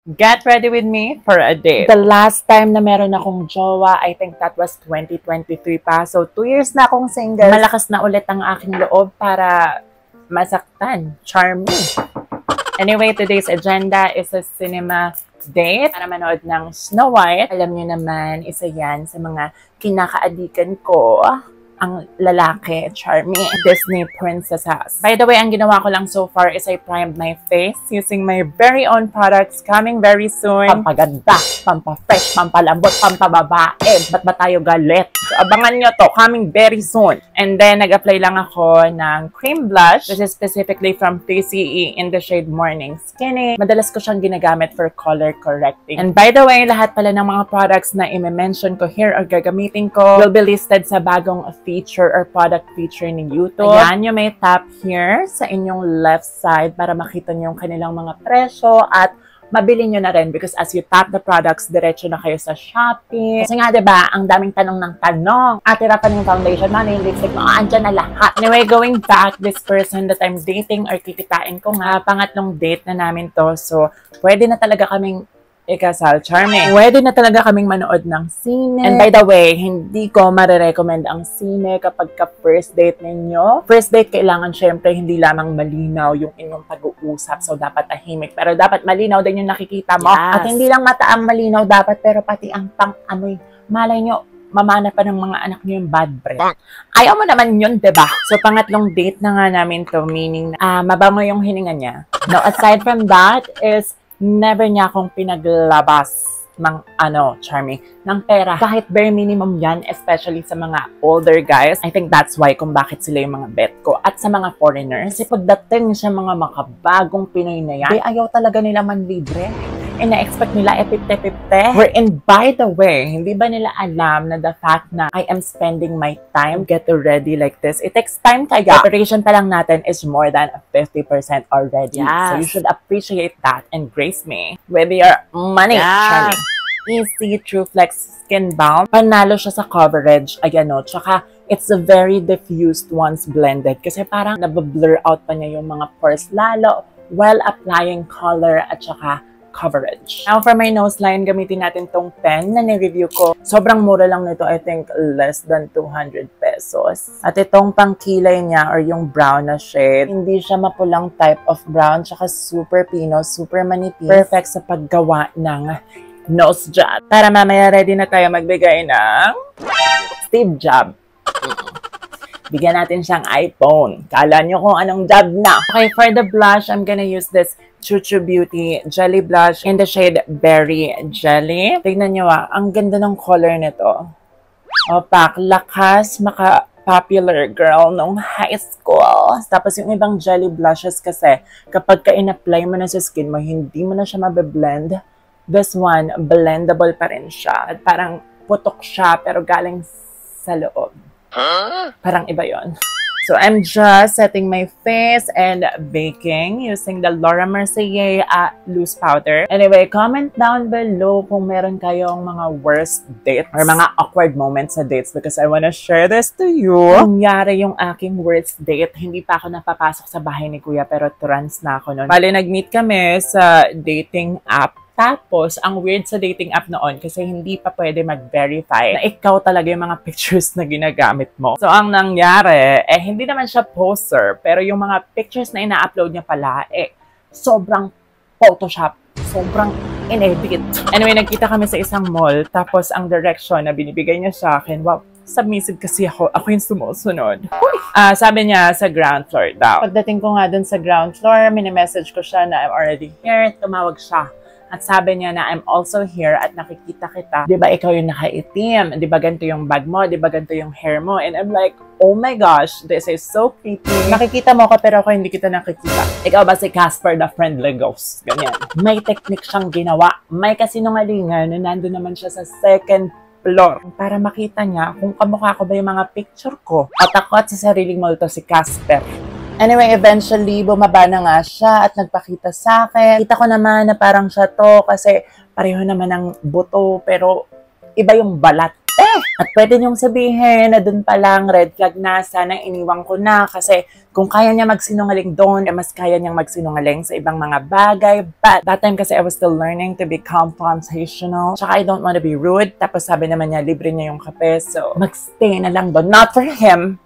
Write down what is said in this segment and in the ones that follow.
Get ready with me for a date. The last time na meron akong jowa, I think that was 2023 pa. So, 2 years na akong single. Malakas na ulit ang aking loob para masaktan. Charm me. Anyway, today's agenda is a cinema date para manood ng Snow White. Alam niyo naman, isa yan sa mga kinakaadikan ko. Ang lalaki, charming, Disney princesses. By the way, ang ginawa ko lang so far is I primed my face using my very own products coming very soon. Pampaganda, pampafresh, pampalambot, pampababae. Ba't ba tayo galit? So, abangan nyo to, coming very soon. And then, nag-apply lang ako ng cream blush. This is specifically from 3CE in the shade Morning Skinny. Madalas ko siyang ginagamit for color correcting. And by the way, lahat pala ng mga products na i-mention ko here or gagamitin ko will be listed sa bagong feature or product feature ni YouTube. Ayan, you may tap here sa inyong left side para makita niyo yung kanilang mga presyo at mabili nyo na rin because as you tap the products, diretso na kayo sa Shopee. Kasi nga, diba, ang daming tanong ng tanong. Tira pa yung foundation mo, yung lipstick mo, andyan na lahat. Anyway, going back, this person that I'm dating or kikitain ko nga, pangatlong date na namin to. So, pwede na talaga kaming ikasal, charming. Pwede na talaga kaming manood ng sine. And by the way, hindi ko marirecommend ang sine kapag ka-first date ninyo. First date, kailangan syempre hindi lamang malinaw yung inyong pag-uusap. So, dapat tahimik. Pero dapat malinaw din yung nakikita mo. Yes. At hindi lang mata ang malinaw dapat, pero pati ang pang-amoy. Malay nyo, mamana pa ng mga anak niyo yung bad breath. Ayaw mo naman yun, diba? So, pangatlong date na nga namin to, meaning mabango yung hininga niya. Now, aside from that is never niya akong pinaglabas ng charming, ng pera. Kahit bare minimum yan, especially sa mga older guys. I think that's why kung bakit sila yung mga bet ko. At sa mga foreigners, kasi pagdating sa mga makabagong Pinoy na yan, ayaw talaga nila manlibre. Ina-expect nila epipte-pipte. Wherein, by the way, hindi ba nila alam na the fact na I am spending my time get ready like this, it takes time kaya. Preparation pa lang natin is more than 50% already. Yes. So you should appreciate that and grace me with your money. Yes. Easy True Flex Skin Balm. Panalo siya sa coverage. Ayan o. Tsaka, it's a very diffused once blended. Kasi parang nabablur out pa niya yung mga pores lalo while applying color at tsaka coverage. Now, for my nose line, gamitin natin tong pen na ni-review ko. Sobrang mura lang nito. I think less than 200 pesos. At itong pangkilay niya or yung brown na shade, hindi siya mapulang type of brown. Tsaka super pino, super manipis. Perfect sa paggawa ng nose job. Para mamaya ready na tayo magbigay ng Steve job. Bigyan natin siyang iPhone. Kala nyo kung anong job na. Okay, for the blush, I'm gonna use this Chuchu Beauty Jelly Blush in the shade Berry Jelly. Tignan nyo ang ganda ng color nito. Opaque, lakas, maka-popular girl nung high school. Tapos yung ibang jelly blushes kasi, kapag ka-in-apply mo na sa skin mo, hindi mo na siya mabe-blend. This one, blendable pa rin siya. At parang putok siya, pero galing sa loob. Parang iba yon. So, I'm just setting my face and baking using the Laura Mercier loose powder. Anyway, comment down below kung meron kayong mga worst dates or mga awkward moments sa dates because I wanna share this to you. Nangyari yung aking worst date. Hindi pa ako napapasok sa bahay ni Kuya pero trans na ako noon. Bale, nag-meet kami sa dating app. Tapos, ang weird sa dating app noon kasi hindi pa pwede mag-verify na ikaw talaga yung mga pictures na ginagamit mo. So, ang nangyari, hindi naman siya poster, pero yung mga pictures na ina-upload niya pala, sobrang Photoshop, sobrang inedit. Anyway, nagkita kami sa isang mall, tapos ang direction na binibigay niya sa akin, wow, submissive kasi ako yung sumusunod. Sabi niya sa ground floor daw. Pagdating ko nga dun sa ground floor, mini-message ko siya na I'm already here, tumawag siya. At sabi niya na I'm also here at nakikita kita. Di ba ikaw yung nakaitim? Di ba ganito yung bag mo? Di ba ganito yung hair mo? And I'm like, oh my gosh, this is so creepy. Nakikita mo ko pero ako hindi kita nakikita. Ikaw ba si Casper the Friendly Ghost? Ganyan. May technique siyang ginawa. May kasinungalingan na nandun naman siya sa second floor para makita niya kung kamukha ko ba yung mga picture ko. At ako at sa sariling multo si Casper. Anyway, eventually, bumaba na nga siya at nagpakita sa akin. Kita ko naman na parang siya to kasi pareho naman ng buto pero iba yung balat. At pwede niyong sabihin na dun pa lang red flag na, sana iniwan ko na kasi kung kaya niya magsinungaling doon, mas kaya niyang magsinungaling sa ibang mga bagay. But that time kasi I was still learning to be confrontational. Tsaka I don't want to be rude. Tapos sabi naman niya, libre niya yung kape. So magstay na lang doon. Not for him,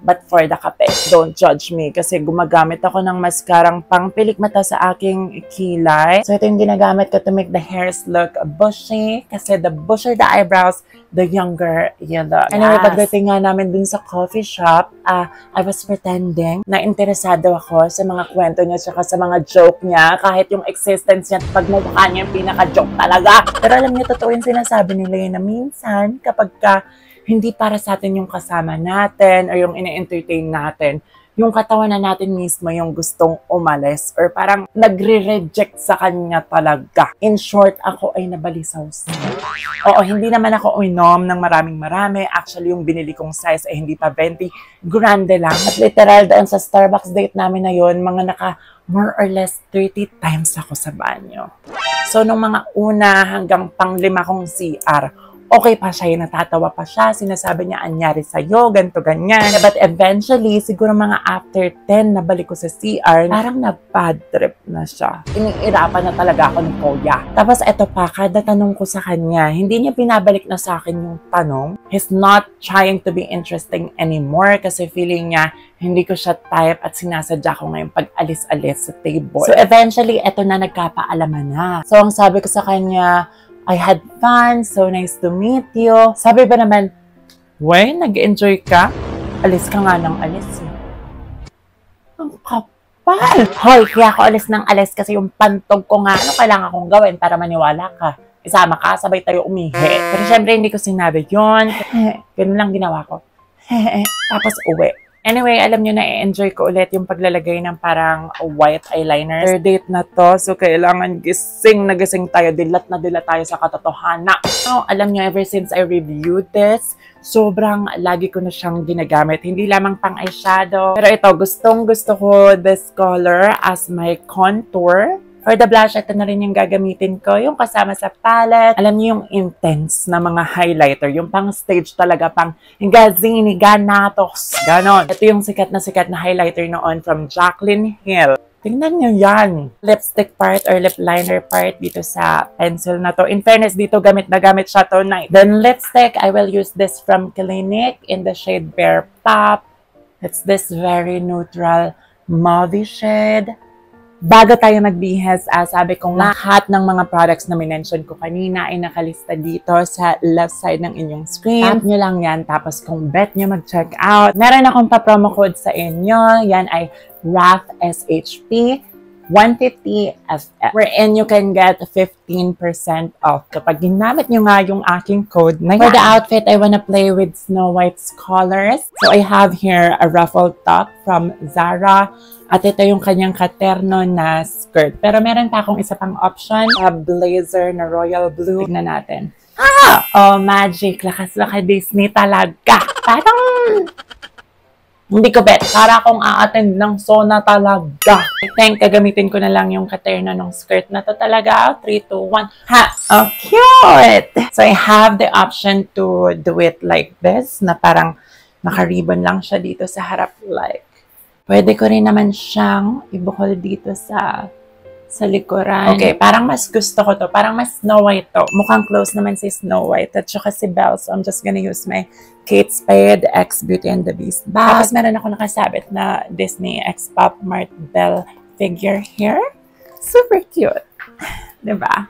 but for the kape. Don't judge me kasi gumagamit ako ng mascarang pangpilik mata sa aking kilay. So ito yung ginagamit ko to make the hairs look bushy kasi the bushier the eyebrows, the younger you look. Anyway, pagdating nga namin dun sa coffee shop, I was pretending na interesado ako sa mga kwento niya tsaka sa mga joke niya kahit yung existence niya at pagmumukha niya yung pinaka-joke talaga. Pero alam niyo, totoo yung sinasabi nila yun na minsan kapag hindi para sa atin yung kasama natin or yung ine-entertain natin, yung katawan na natin mismo yung gustong umalis or parang nagre-reject sa kanya talaga. In short, ako ay nabalisaw sa. Oo, hindi naman ako uminom ng maraming-marami. Actually, yung binili kong size ay hindi pa 20. Grande lang. At literal, doon sa Starbucks date namin na yun, mga more or less 30 times ako sa banyo. So, nung mga una hanggang pang-5 kong CR, okay pa siya, natatawa pa siya, sinasabi niya, anyari sa'yo, ganito, ganyan. But eventually, siguro mga after 10, nabalik ko sa CR, parang na-bad trip na siya. Iniirapan na talaga ako ni Kuya. Tapos eto pa, kada tanong ko sa kanya, hindi niya pinabalik na sa akin yung tanong. He's not trying to be interesting anymore kasi feeling niya, hindi ko siya type at sinasadya ko ngayon pag-alis-alis sa table. So eventually, eto na nagkapaalaman na. So ang sabi ko sa kanya, I had fun, so nice to meet you. Sabi ba naman, wey, nag-enjoy ka? Alis ka nga ng alis. Ang kapal! Hoy, kaya ako alis ng alis kasi yung pantog ko nga, ano kailangan kong gawin para maniwala ka? Isama ka, sabay tayo umihi. Pero syempre, hindi ko sinabi yun. Ganun lang ginawa ko. Tapos uwi. Anyway, alam nyo na, i-enjoy ko ulit yung paglalagay ng parang white eyeliner. Third date na to, so kailangan gising na gising tayo. Dilat na dilat tayo sa katotohanan. So, alam nyo, ever since I reviewed this, sobrang lagi ko na siyang ginagamit. Hindi lamang pang eyeshadow. Pero ito, gustong gusto ko this color as my contour. For the blush, ito na rin yung gagamitin ko. Yung kasama sa palette. Alam niyo yung intense na mga highlighter. Yung pang stage talaga, pang Gazini, Ganatos, ganon. Ito yung sikat na highlighter noon from Jaclyn Hill. Tingnan nyo yan. Lipstick part or lip liner part dito sa pencil na to. In fairness, dito gamit na gamit siya tonight. Then lipstick, I will use this from Clinique in the shade Bear Pop. It's this very neutral mauvey shade. Bago tayo magbihes, sabi kong lahat ng mga products na minention ko kanina ay nakalista dito sa left side ng inyong screen. Tap nyo lang yan, tapos kung bet nyo mag-check out, meron akong pa-promo code sa inyo. Yan ay RAFSHP 150 FF, wherein you can get 15% off kapag ginamit nyo nga yung aking code na yan. For the outfit, I wanna play with Snow White's colors. So I have here a ruffled top from Zara. At ito yung kanyang katerno na skirt. Pero meron pa akong isa pang option, a blazer na royal blue. Tignan natin. Oh, magic. Lakas baka Disney talaga. Parang hindi ko bet. Para akong a-attend ng Sona talaga. I think gagamitin ko na lang yung katerno ng skirt na to talaga. 3, 2, 1. Ha! Oh, cute! So I have the option to do it like this, na parang naka-ribbon lang siya dito sa harap, like. Pwede ko rin naman siyang ibukol dito sa likuran. Okay, parang mas gusto ko to. Parang mas Snow White to. Mukhang close naman si Snow White at saka si Belle. So I'm just gonna use my Kate Spade X Beauty and the Beast bag. Tapos meron ako nakasabit na Disney X Pop Mart Belle figure here. Super cute. Diba?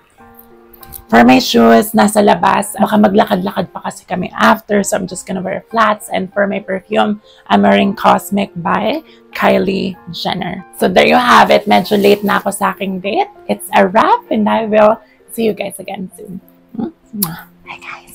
For my shoes, nasa labas. Baka maglakad-lakad pa kasi kami after, so I'm just gonna wear flats. And for my perfume, I'm wearing Cosmic by Kylie Jenner. So there you have it. Medyo late na ako sa aking date. It's a wrap, and I will see you guys again soon. Bye, guys.